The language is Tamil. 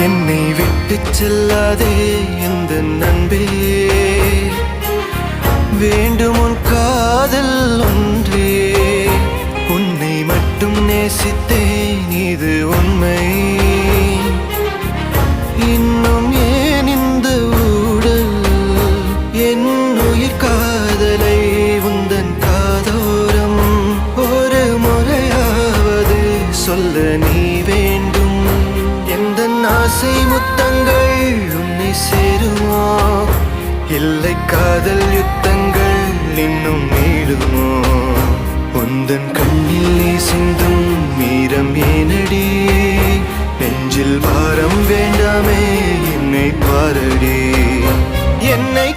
என்னை விட்டு செல்லாதே எந்த நண்பே, வேண்டும் உன் காதல் ஒன்றே. உன்னை மட்டும் நேசித்தேன் இது உண்மை. இன்னும் ஏன் இந்த ஊடல் என் உயிர் காதலை உந்தன் காதோரம் ஒரு முறையாவது சொல்ல நீ வேண்டும். எந்த ஆசை முத்தங்கள் உன்னை சேருமோ, இல்லை காதல் யுத்தங்கள் இன்னும் நீளுமோ. உந்தன் கண்ணில் நீ சிந்தும் மீரம் ஏனடி, நெஞ்சில் பாரம் வேண்டாமே என்னை பாரடி. என்னை